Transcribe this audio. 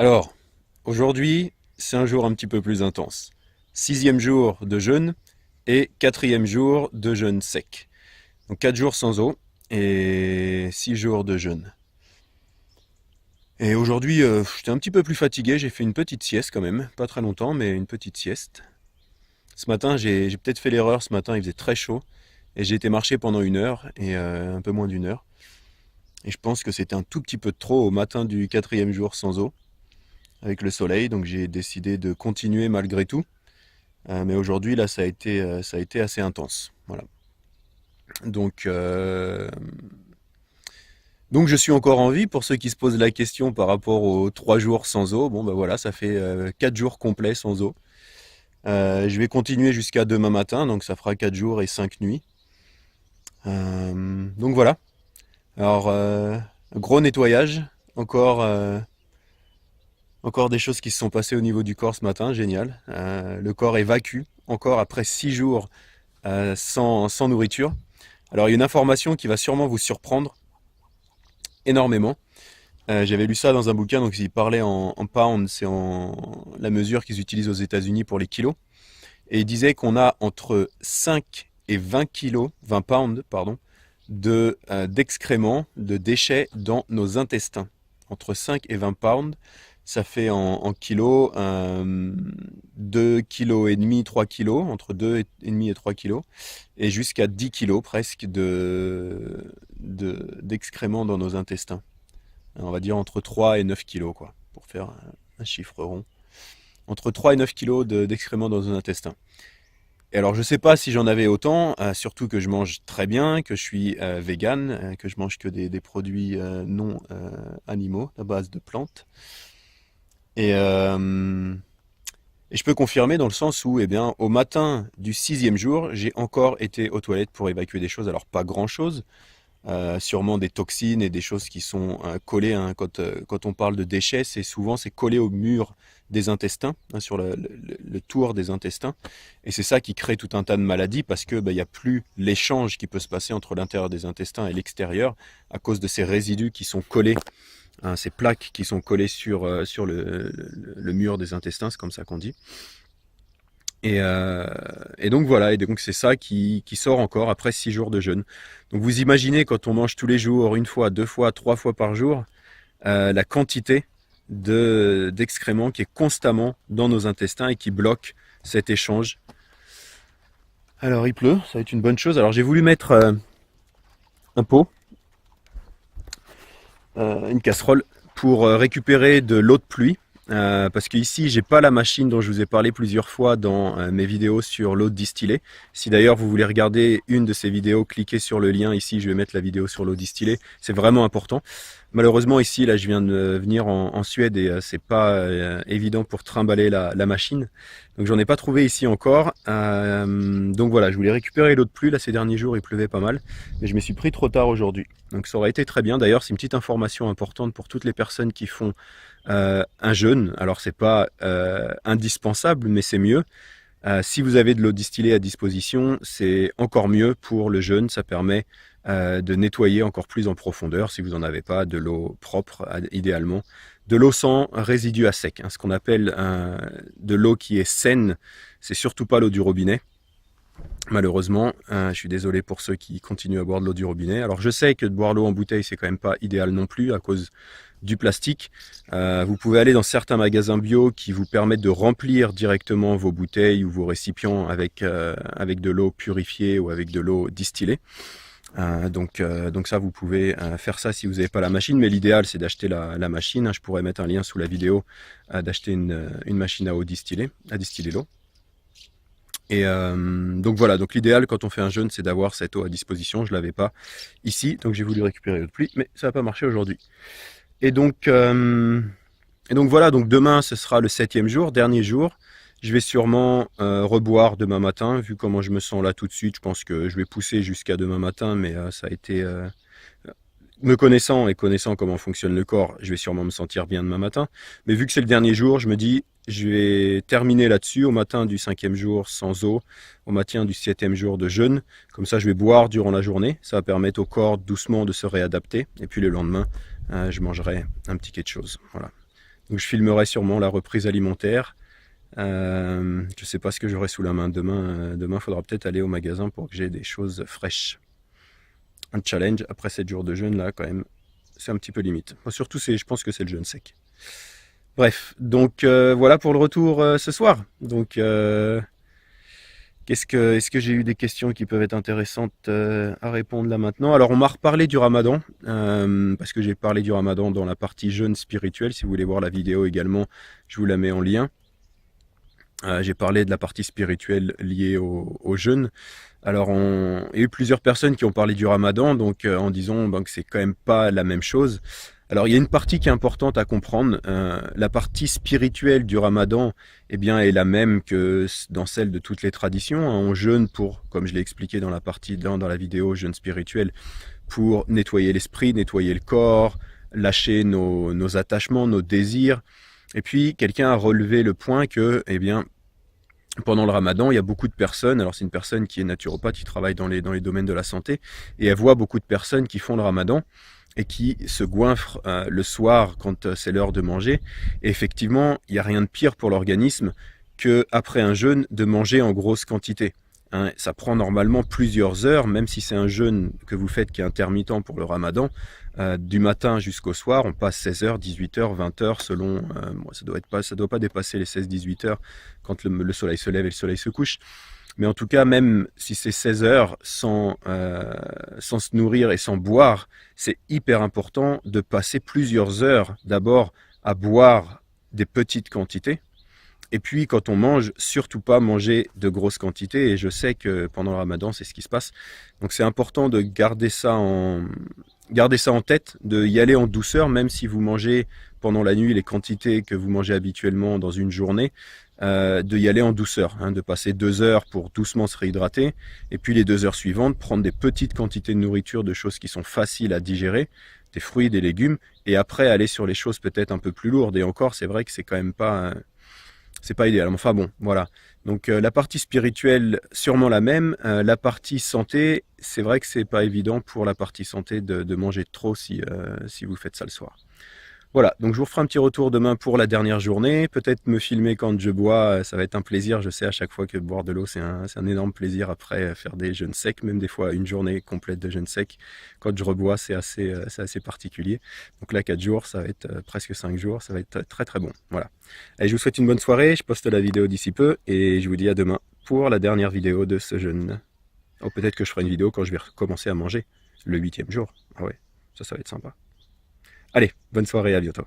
Alors, aujourd'hui, c'est un jour un petit peu plus intense. Sixième jour de jeûne et quatrième jour de jeûne sec. Donc 4 jours sans eau et 6 jours de jeûne. Et aujourd'hui, j'étais un petit peu plus fatigué, j'ai fait une petite sieste quand même, pas très longtemps, mais une petite sieste. Ce matin, j'ai peut-être fait l'erreur, ce matin il faisait très chaud, et j'ai été marcher pendant 1 heure, et un peu moins d'1 heure. Et je pense que c'était un tout petit peu de trop au matin du quatrième jour sans eau, avec le soleil, donc j'ai décidé de continuer malgré tout. Mais aujourd'hui, là, ça a été assez intense. Voilà. Donc, euh, donc je suis encore en vie. Pour ceux qui se posent la question par rapport aux 3 jours sans eau, bon, bah voilà, ça fait 4 jours complets sans eau. Je vais continuer jusqu'à demain matin, donc ça fera 4 jours et 5 nuits. Donc voilà. Alors, gros nettoyage. Encore des choses qui se sont passées au niveau du corps ce matin, génial. Le corps évacue encore après 6 jours sans nourriture. Alors il y a une information qui va sûrement vous surprendre énormément. J'avais lu ça dans un bouquin, donc il parlait en pounds, c'est la mesure qu'ils utilisent aux États-Unis pour les kilos. Et il disait qu'on a entre 5 et 20 kilos, 20 pounds, pardon, d'excréments, de déchets dans nos intestins. Entre 5 et 20 pounds, ça fait en kilos 2 kilos et demi, 3 kilos, entre 2,5 et 3 kilos, et jusqu'à 10 kilos presque d'excréments dans nos intestins. On va dire entre 3 et 9 kilos, quoi, pour faire un chiffre rond. Entre 3 et 9 kilos d'excréments dans nos intestins. Et alors, je ne sais pas si j'en avais autant, surtout que je mange très bien, que je suis vegan, que je mange que des produits non animaux, à base de plantes. Et, euh, et je peux confirmer dans le sens où, eh bien, au matin du sixième jour, j'ai encore été aux toilettes pour évacuer des choses. Alors, pas grand-chose, sûrement des toxines et des choses qui sont collées, hein. Quand on parle de déchets, c'est collé au mur des intestins, hein, sur le tour des intestins. Et c'est ça qui crée tout un tas de maladies parce que il y a plus l'échange qui peut se passer entre l'intérieur des intestins et l'extérieur à cause de ces résidus qui sont collés, hein, ces plaques qui sont collées sur le mur des intestins, c'est comme ça qu'on dit. Et donc voilà, et donc c'est ça qui sort encore après 6 jours de jeûne. Donc vous imaginez quand on mange tous les jours, une fois, deux fois, trois fois par jour, la quantité d'excréments qui est constamment dans nos intestins et qui bloque cet échange. Alors il pleut, ça va être une bonne chose. Alors j'ai voulu mettre un pot, une casserole, pour récupérer de l'eau de pluie. Parce qu'ici, j'ai pas la machine dont je vous ai parlé plusieurs fois dans mes vidéos sur l'eau distillée. Si d'ailleurs vous voulez regarder une de ces vidéos, cliquez sur le lien ici, je vais mettre la vidéo sur l'eau distillée. C'est vraiment important. Malheureusement ici, là je viens de venir en Suède et c'est pas évident pour trimballer la machine. Donc j'en ai pas trouvé ici encore. Donc voilà, je voulais récupérer l'eau de pluie. Là ces derniers jours il pleuvait pas mal. Mais je me suis pris trop tard aujourd'hui. Donc ça aurait été très bien. D'ailleurs c'est une petite information importante pour toutes les personnes qui font un jeûne. Alors c'est pas indispensable, mais c'est mieux. Si vous avez de l'eau distillée à disposition, c'est encore mieux pour le jeûne. Ça permet de nettoyer encore plus en profondeur si vous n'en avez pas, de l'eau propre idéalement. De l'eau sans résidus à sec, hein, ce qu'on appelle de l'eau qui est saine. C'est surtout pas l'eau du robinet. Malheureusement, je suis désolé pour ceux qui continuent à boire de l'eau du robinet. Alors je sais que de boire l'eau en bouteille, c'est quand même pas idéal non plus à cause du plastique. Vous pouvez aller dans certains magasins bio qui vous permettent de remplir directement vos bouteilles ou vos récipients avec de l'eau purifiée ou avec de l'eau distillée. Donc ça, vous pouvez faire ça si vous n'avez pas la machine, mais l'idéal c'est d'acheter la machine, hein. Je pourrais mettre un lien sous la vidéo, d'acheter une machine à distiller l'eau. Et donc voilà, donc l'idéal quand on fait un jeûne, c'est d'avoir cette eau à disposition. Je l'avais pas ici, donc j'ai voulu récupérer l'eau de pluie, mais ça n'a pas marché aujourd'hui. Et donc, voilà, donc demain ce sera le septième jour, dernier jour. Je vais sûrement reboire demain matin, vu comment je me sens là tout de suite. Je pense que je vais pousser jusqu'à demain matin, mais ça a été me connaissant et connaissant comment fonctionne le corps, je vais sûrement me sentir bien demain matin. Mais vu que c'est le dernier jour, je me dis, je vais terminer là-dessus au matin du cinquième jour sans eau, au matin du septième jour de jeûne. Comme ça, je vais boire durant la journée. Ça va permettre au corps doucement de se réadapter. Et puis le lendemain, je mangerai un petit quelque chose. Voilà. Donc je filmerai sûrement la reprise alimentaire. Je ne sais pas ce que j'aurai sous la main demain. Demain, il faudra peut-être aller au magasin pour que j'ai des choses fraîches. Un challenge après 7 jours de jeûne, là, quand même, c'est un petit peu limite. Surtout, je pense que c'est le jeûne sec. Bref, donc voilà pour le retour ce soir. Donc, est-ce que j'ai eu des questions qui peuvent être intéressantes à répondre là maintenant? Alors, on m'a reparlé du Ramadan, parce que j'ai parlé du Ramadan dans la partie jeûne spirituel. Si vous voulez voir la vidéo également, je vous la mets en lien. J'ai parlé de la partie spirituelle liée au jeûne. Alors, il y a eu plusieurs personnes qui ont parlé du Ramadan, donc en disant que c'est quand même pas la même chose. Alors, il y a une partie qui est importante à comprendre. La partie spirituelle du Ramadan, eh bien, est la même que dans celle de toutes les traditions. On jeûne pour, comme je l'ai expliqué dans la vidéo jeûne spirituel, pour nettoyer l'esprit, nettoyer le corps, lâcher nos attachements, nos désirs. Et puis, quelqu'un a relevé le point que, eh bien, pendant le Ramadan, il y a beaucoup de personnes, alors c'est une personne qui est naturopathe, qui travaille dans les domaines de la santé, et elle voit beaucoup de personnes qui font le Ramadan et qui se goinfrent le soir quand c'est l'heure de manger. Et effectivement, il n'y a rien de pire pour l'organisme qu'après un jeûne, de manger en grosse quantité. Ça prend normalement plusieurs heures, même si c'est un jeûne que vous faites qui est intermittent pour le Ramadan, du matin jusqu'au soir, on passe 16 heures, 18 heures, 20 heures, selon, ça doit pas dépasser les 16-18 heures quand le soleil se lève et le soleil se couche. Mais en tout cas, même si c'est 16 heures sans se nourrir et sans boire, c'est hyper important de passer plusieurs heures d'abord à boire des petites quantités. Et puis, quand on mange, surtout pas manger de grosses quantités. Et je sais que pendant le Ramadan, c'est ce qui se passe. Donc, c'est important de garder ça en tête, de y aller en douceur, même si vous mangez pendant la nuit les quantités que vous mangez habituellement dans une journée, de y aller en douceur, de passer 2 heures pour doucement se réhydrater. Et puis, les 2 heures suivantes, prendre des petites quantités de nourriture, de choses qui sont faciles à digérer, des fruits, des légumes. Et après, aller sur les choses peut-être un peu plus lourdes. Et encore, c'est vrai que c'est quand même pas... c'est pas idéal. Enfin bon, voilà. Donc la partie spirituelle, sûrement la même. La partie santé, c'est vrai que c'est pas évident pour la partie santé de manger trop si vous faites ça le soir. Voilà, donc je vous referai un petit retour demain pour la dernière journée. Peut-être me filmer quand je bois, ça va être un plaisir. Je sais à chaque fois que boire de l'eau, c'est un énorme plaisir après faire des jeûnes secs, même des fois une journée complète de jeûne sec. Quand je rebois, c'est assez particulier. Donc là, 4 jours, ça va être presque 5 jours, ça va être très très bon. Voilà. Allez, je vous souhaite une bonne soirée, je poste la vidéo d'ici peu et je vous dis à demain pour la dernière vidéo de ce jeûne. Oh, peut-être que je ferai une vidéo quand je vais recommencer à manger le 8e jour. Ah ouais, ça va être sympa. Allez, bonne soirée, à bientôt.